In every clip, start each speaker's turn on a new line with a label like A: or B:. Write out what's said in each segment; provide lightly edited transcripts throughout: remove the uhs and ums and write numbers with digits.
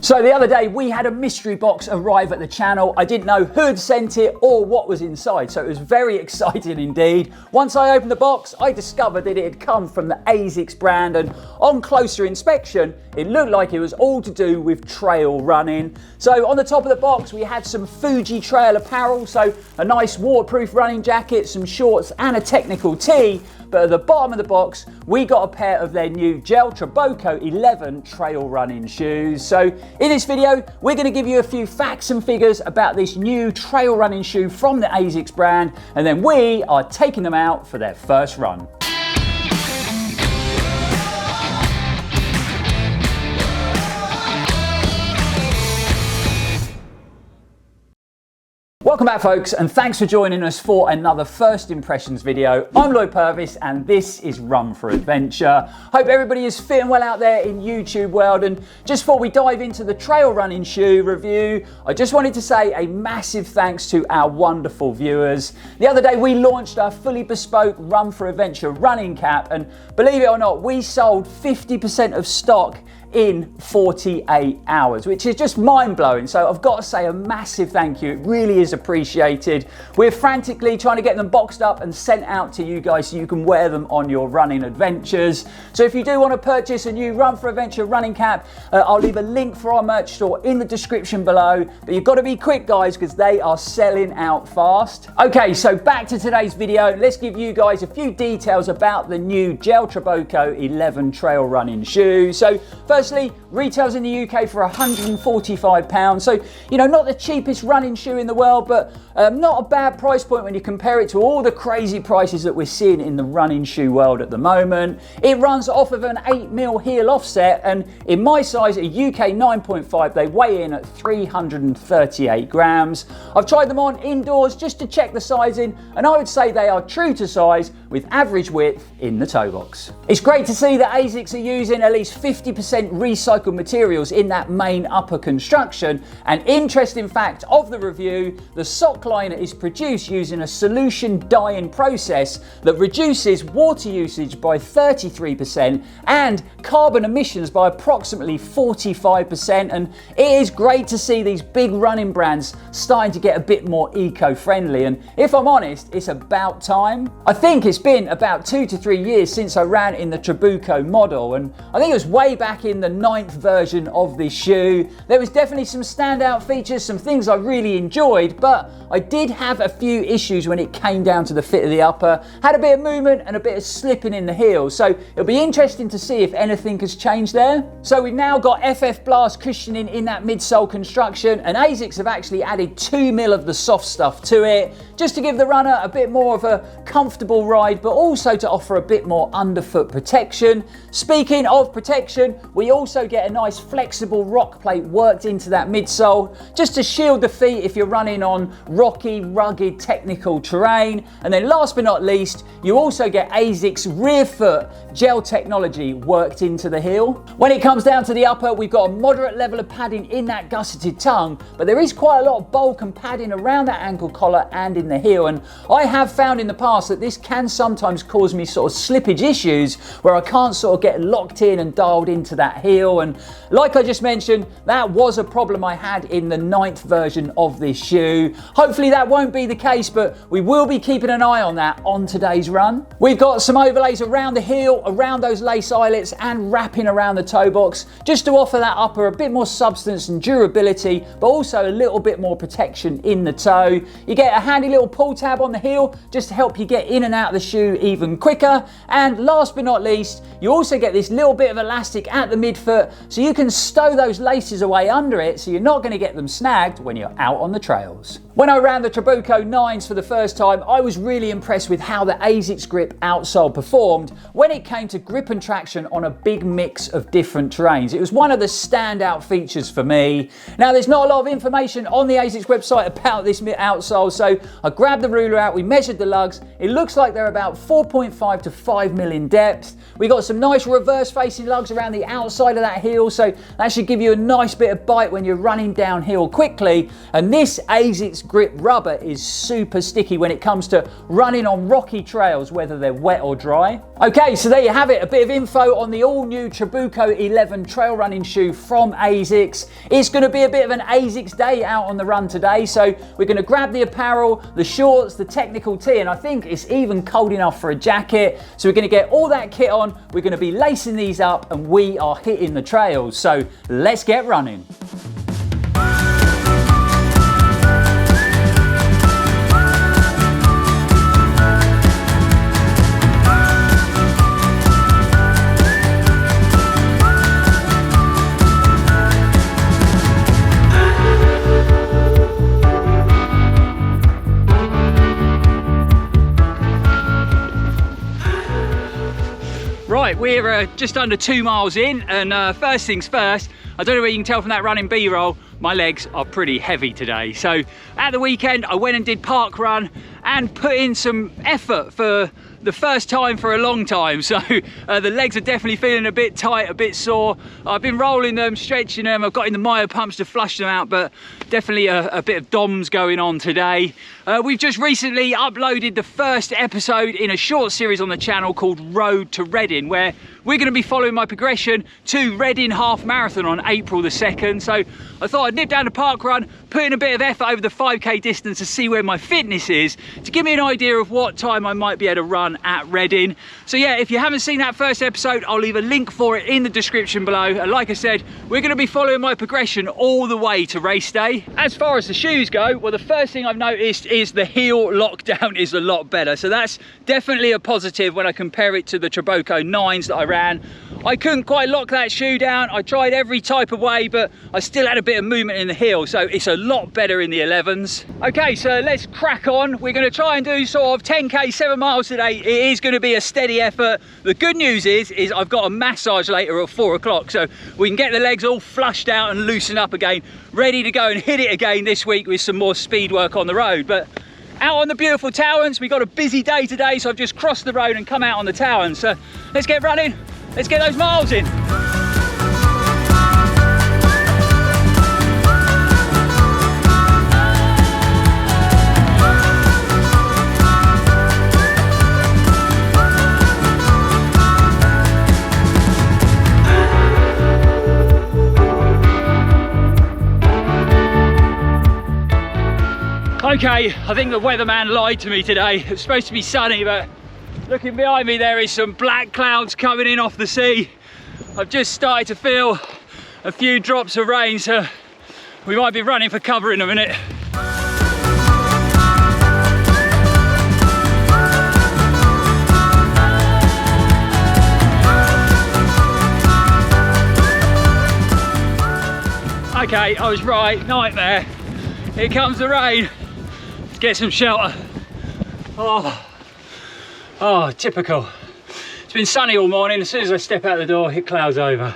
A: So the other day we had a mystery box arrive at the channel. I didn't know who had sent it or what was inside, so it was very exciting indeed. Once I opened the box, I discovered that it had come from the Asics brand, and on closer inspection, it looked like it was all to do with trail running. So on the top of the box, we had some FUJITRAIL apparel, so a nice waterproof running jacket, some shorts and a technical tee. But at the bottom of the box, we got a pair of their new GEL-TRABUCO 11 trail running shoes. So in this video, we're going to give you a few facts and figures about this new trail running shoe from the Asics brand, and then we are taking them out for their first run. Welcome back folks, and thanks for joining us for another first impressions video. I'm Lloyd Purvis and this is Run4Adventure. Hope everybody is fitting well out there in YouTube world, and just before we dive into the trail running shoe review, I just wanted to say a massive thanks to our wonderful viewers. The other day we launched our fully bespoke Run4Adventure running cap, and believe it or not, we sold 50% of stock in 48 hours, which is just mind-blowing. So I've got to say a massive thank you. It really is appreciated. We're frantically trying to get them boxed up and sent out to you guys so you can wear them on your running adventures. So if you do want to purchase a new Run4Adventure running cap, I'll leave a link for our merch store in the description below, but you've got to be quick guys because they are selling out fast. Okay, so back to today's video. Let's give you guys a few details about the new GEL-TRABUCO 11 trail running shoe. So firstly, retails in the UK for £145. So, you know, not the cheapest running shoe in the world, but not a bad price point when you compare it to all the crazy prices that we're seeing in the running shoe world at the moment. It runs off of an 8mm heel offset, and in my size, a UK 9.5, they weigh in at 338 grams. I've tried them on indoors just to check the sizing, and I would say they are true to size with average width in the toe box. It's great to see that Asics are using at least 50% recycled materials in that main upper construction. An interesting fact of the review, the sock liner is produced using a solution dyeing process that reduces water usage by 33% and carbon emissions by approximately 45%, and it is great to see these big running brands starting to get a bit more eco-friendly, and if I'm honest, it's about time. I think it's been about 2 to 3 years since I ran in the Trabuco model, and I think it was way back in the 9th version of this shoe. There was definitely some standout features, some things I really enjoyed, but I did have a few issues when it came down to the fit of the upper. Had a bit of movement and a bit of slipping in the heel, so it'll be interesting to see if anything has changed there. So we've now got FF Blast cushioning in that midsole construction, and Asics have actually added 2mm of the soft stuff to it, just to give the runner a bit more of a comfortable ride, but also to offer a bit more underfoot protection. Speaking of protection, we also get a nice flexible rock plate worked into that midsole, just to shield the feet if you're running on rocky, rugged, technical terrain. And then last but not least, you also get Asics rear foot gel technology worked into the heel. When it comes down to the upper, we've got a moderate level of padding in that gusseted tongue, but there is quite a lot of bulk and padding around that ankle collar and in the heel. And I have found in the past that this can sometimes cause me sort of slippage issues where I can't sort of get locked in and dialed into that heel. And like I just mentioned, that was a problem I had in the 9th version of this shoe. Hopefully that won't be the case, but we will be keeping an eye on that on today's run. We've got some overlays around the heel, around those lace eyelets, and wrapping around the toe box, just to offer that upper a bit more substance and durability, but also a little bit more protection in the toe. You get a handy little pull tab on the heel just to help you get in and out of the shoe even quicker. And last but not least, you also get this little bit of elastic at the midfoot, so you can stow those laces away under it, so you're not going to get them snagged when you're out on the trails. When I ran the Trabuco 9s for the first time, I was really impressed with how the Asics Grip outsole performed when it came to grip and traction on a big mix of different terrains. It was one of the standout features for me. Now, there's not a lot of information on the Asics website about this outsole, so I grabbed the ruler out, we measured the lugs. It looks like they're about 4.5 to 5mm in depth. We got some nice reverse facing lugs around the outside of that heel, so that should give you a nice bit of bite when you're running downhill quickly. And this Asics grip rubber is super sticky when it comes to running on rocky trails, whether they're wet or dry. Okay, so there you have it, a bit of info on the all-new Trabuco 11 trail running shoe from Asics. It's going to be a bit of an Asics day out on the run today, so we're going to grab the apparel, the shorts, the technical tee, and I think it's even cold enough for a jacket. So we're going to get all that kit on, we're going to be lacing these up, and we are hitting the trails. So let's get running. Right, we're just under 2 miles in, and first things first, I don't know whether you can tell from that running B-roll, my legs are pretty heavy today. So at the weekend, I went and did park run and put in some effort for the first time for a long time. So the legs are definitely feeling a bit tight, a bit sore. I've been rolling them, stretching them. I've got in the myo pumps to flush them out, but definitely a bit of DOMS going on today. We've just recently uploaded the first episode in a short series on the channel called Road to Reading, where we're going to be following my progression to Reading Half Marathon on April the 2nd. So I thought I'd nip down to park run, put in a bit of effort over the 5k distance to see where my fitness is, to give me an idea of what time I might be able to run at Reading. So yeah, if you haven't seen that first episode, I'll leave a link for it in the description below. And like I said, we're going to be following my progression all the way to race day. As far as the shoes go, well, the first thing I've noticed is the heel lockdown is a lot better. So that's definitely a positive when I compare it to the Trabuco 9s that I ran. I couldn't quite lock that shoe down. I tried every type of way, but I still had a bit of movement in the heel, so it's a lot better in the 11s. Okay, so let's crack on. We're going to try and do sort of 10k, 7 miles today. It is going to be a steady effort. The good news is I've got a massage later at 4 o'clock, so we can get the legs all flushed out and loosened up again, ready to go and hit it again this week with some more speed work on the road. But out on the beautiful Towers, we got a busy day today, so I've just crossed the road and come out on the Towers. So let's get running. Let's get those miles in. Okay, I think the weatherman lied to me today. It's supposed to be sunny, but looking behind me there is some black clouds coming in off the sea. I've just started to feel a few drops of rain, so we might be running for cover in a minute. Okay, I was right, nightmare. Here comes the rain. Let's get some shelter. Oh, typical. It's been sunny all morning. As soon as I step out the door, it clouds over.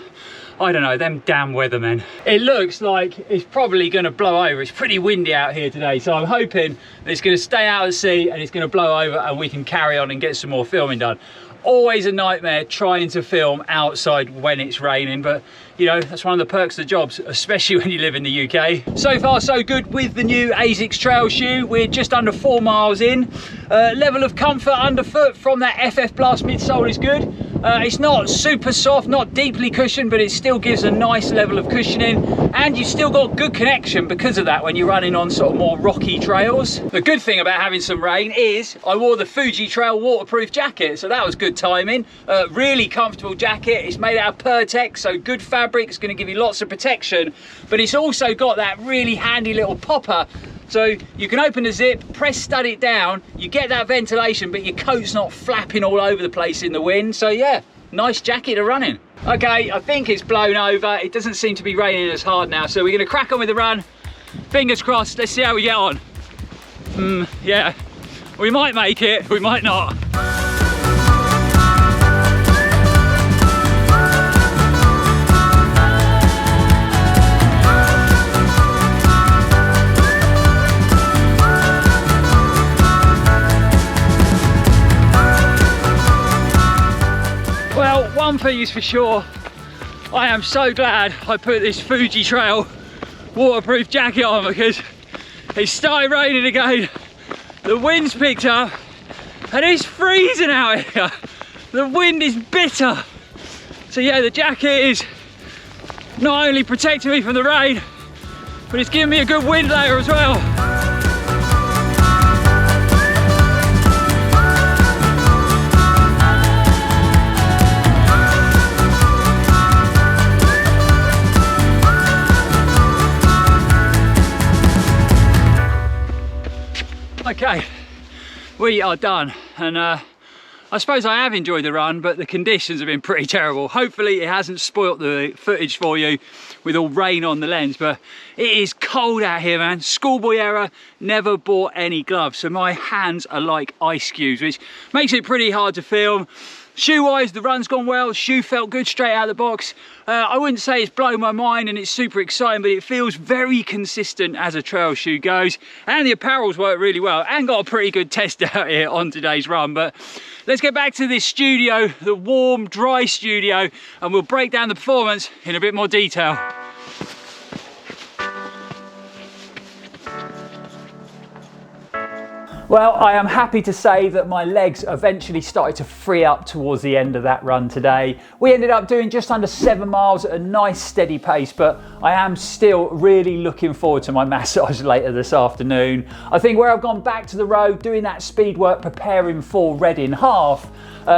A: I don't know, them damn weathermen. It looks like it's probably going to blow over. It's pretty windy out here today, so I'm hoping that it's going to stay out at sea and it's going to blow over and we can carry on and get some more filming done. Always a nightmare trying to film outside when it's raining, but you know, that's one of the perks of the jobs, especially when you live in the UK. So far so good with the new Asics trail shoe. We're just under 4 miles in. Level of comfort underfoot from that FF Blast midsole is good. It's not super soft, not deeply cushioned, but it still gives a nice level of cushioning, and you've still got good connection because of that when you're running on sort of more rocky trails. The good thing about having some rain is I wore the FUJITRAIL waterproof jacket, so that was good timing. Really comfortable jacket. It's made out of Pertex, so good fabric. It's going to give you lots of protection, but it's also got that really handy little popper. So you can open the zip, press stud it down, you get that ventilation, but your coat's not flapping all over the place in the wind. So yeah, nice jacket to run in. Okay, I think it's blown over. It doesn't seem to be raining as hard now, so we're going to crack on with the run. Fingers crossed, let's see how we get on. Yeah, we might make it, we might not. Well, one thing is for sure, I am so glad I put this FUJITRAIL waterproof jacket on, because It's started raining again. The wind's picked up and it's freezing out here. The wind is bitter. So yeah, the jacket is not only protecting me from the rain, but it's giving me a good wind layer as well. Okay, we are done, and I suppose I have enjoyed the run, but the conditions have been pretty terrible. Hopefully it hasn't spoilt the footage for you with all rain on the lens, but it is cold out here, man. Schoolboy error, never bought any gloves, so my hands are like ice cubes, which makes it pretty hard to film. Shoe wise, the run's gone well. Shoe felt good straight out of the box. I wouldn't say it's blown my mind and it's super exciting, but it feels very consistent as a trail shoe goes. And the apparels work really well and got a pretty good test out here on today's run. But let's get back to this studio, the warm, dry studio, and we'll break down the performance in a bit more detail. Well, I am happy to say that my legs eventually started to free up towards the end of that run today. We ended up doing just under 7 miles at a nice steady pace, but I am still really looking forward to my massage later this afternoon. I think where I've gone back to the road, doing that speed work, preparing for Reading half,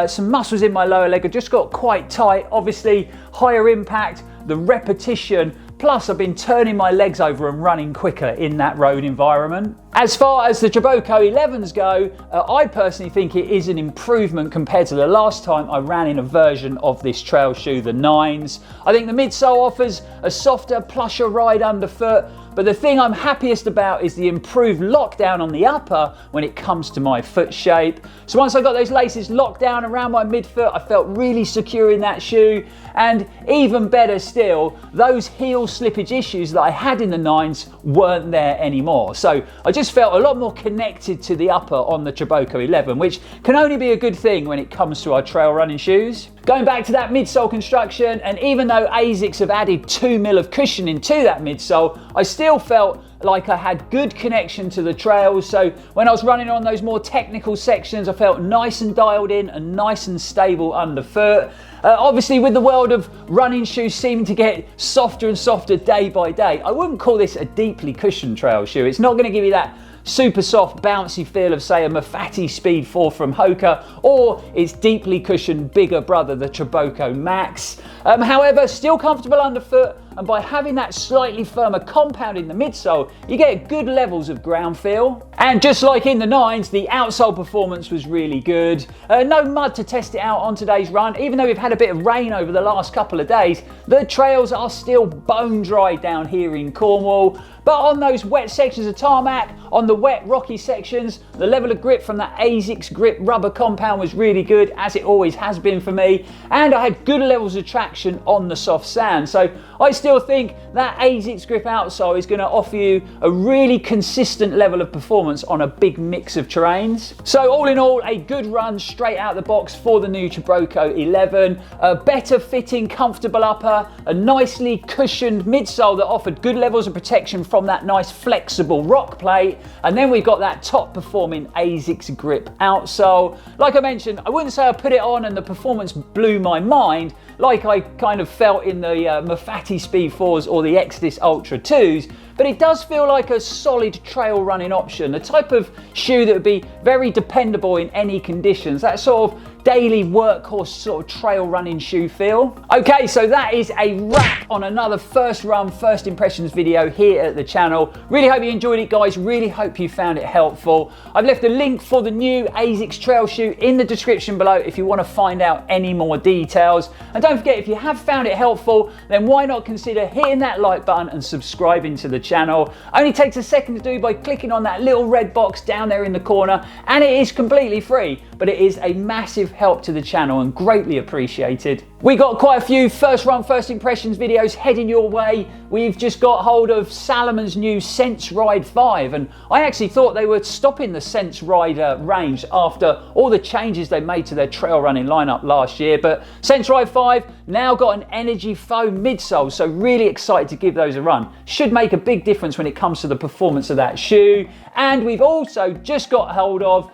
A: some muscles in my lower leg have just got quite tight. Obviously, higher impact, the repetition, plus I've been turning my legs over and running quicker in that road environment. As far as the Trabuco 11s go, I personally think it is an improvement compared to the last time I ran in a version of this trail shoe, the 9s. I think the midsole offers a softer, plusher ride underfoot, but the thing I'm happiest about is the improved lockdown on the upper when it comes to my foot shape. So once I got those laces locked down around my midfoot, I felt really secure in that shoe. And even better still, those heel slippage issues that I had in the 9s weren't there anymore. So I just felt a lot more connected to the upper on the Trabuco 11, which can only be a good thing when it comes to our trail running shoes. Going back to that midsole construction, and even though Asics have added 2 mil of cushioning to that midsole, I still felt like I had good connection to the trails. So when I was running on those more technical sections, I felt nice and dialed in and nice and stable underfoot. Obviously, with the world of running shoes seeming to get softer and softer day by day, I wouldn't call this a deeply cushioned trail shoe. It's not going to give you that super soft bouncy feel of, say, a Mafate Speed 4 from Hoka, or its deeply cushioned bigger brother, the Trabuco Max. However, still comfortable underfoot, and by having that slightly firmer compound in the midsole, you get good levels of ground feel. And just like in the 9s, the outsole performance was really good. No mud to test it out on today's run. Even though we've had a bit of rain over the last couple of days, the trails are still bone dry down here in Cornwall. But on those wet sections of tarmac, on the wet rocky sections, the level of grip from that Asics grip rubber compound was really good, as it always has been for me. And I had good levels of traction on the soft sand. So I still think that Asics grip outsole is going to offer you a really consistent level of performance on a big mix of terrains. So all in all, a good run straight out the box for the new Trabuco 11. A better fitting, comfortable upper, a nicely cushioned midsole that offered good levels of protection from that nice flexible rock plate, and then we've got that top performing Asics grip outsole. Like I mentioned, I wouldn't say I put it on and the performance blew my mind like I kind of felt in the Mafate Speed 4s or the Exodus Ultra 2s, but it does feel like a solid trail running option, the type of shoe that would be very dependable in any conditions, that sort of daily workhorse sort of trail running shoe feel. Okay, so that is a wrap on another first run, first impressions video here at the channel. Really hope you enjoyed it, guys. Really hope you found it helpful. I've left a link for the new Asics trail shoe in the description below if you want to find out any more details. And don't forget, if you have found it helpful, then why not consider hitting that like button and subscribing to the channel. Only takes a second to do by clicking on that little red box down there in the corner, and it is completely free. but it is a massive help to the channel and greatly appreciated. We got quite a few first run, first impressions videos heading your way. We've just got hold of Salomon's new Sense Ride 5, and I actually thought they were stopping the Sense Rider range after all the changes they made to their trail running lineup last year, but Sense Ride 5 now got an energy foam midsole, so really excited to give those a run. Should make a big difference when it comes to the performance of that shoe. And we've also just got hold of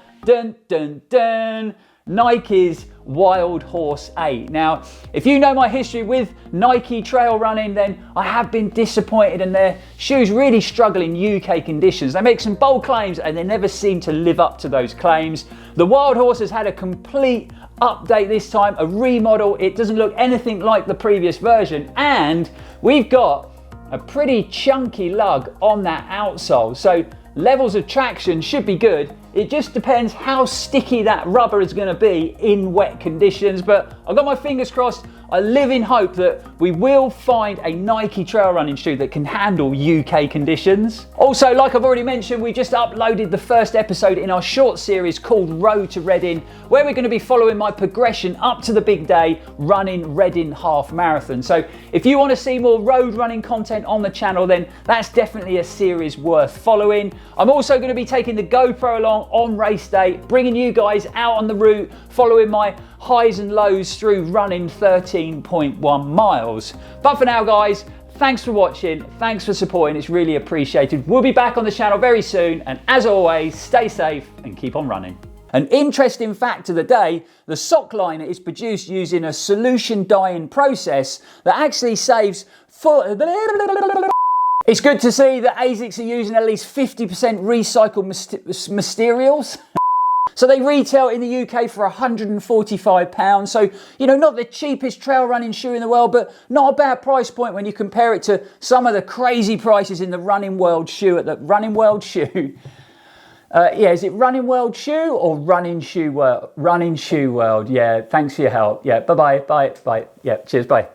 A: Nike's Wild Horse 8. Now, if you know my history with Nike trail running, then I have been disappointed, and their shoes really struggle in UK conditions. They make some bold claims and they never seem to live up to those claims. The Wild Horse has had a complete update this time, a remodel. It doesn't look anything like the previous version, and we've got a pretty chunky lug on that outsole, so levels of traction should be good. It just depends how sticky that rubber is going to be in wet conditions, but I've got my fingers crossed. I live in hope that we will find a Nike trail running shoe that can handle UK conditions. Also, like I've already mentioned, we just uploaded the first episode in our short series called Road to Reading, where we're going to be following my progression up to the big day running Reading half marathon. So if you want to see more road running content on the channel, then that's definitely a series worth following. I'm also going to be taking the GoPro along on race day, bringing you guys out on the route, following my highs and lows through running 13.1 miles. But for now, guys, thanks for watching, thanks for supporting, it's really appreciated. We'll be back on the channel very soon, and as always, stay safe and keep on running. An interesting fact of the day, the sock liner is produced using a solution dyeing process that actually saves It's good to see that Asics are using at least 50% recycled materials. So they retail in the UK for £145. So, you know, not the cheapest trail running shoe in the world, but not a bad price point when you compare it to some of the crazy prices in the Running World shoe at the Running World shoe. Yeah, is it Running World shoe or Running Shoe World? Running Shoe World. Yeah, thanks for your help. Yeah, bye-bye. Bye. Yeah, cheers. Bye.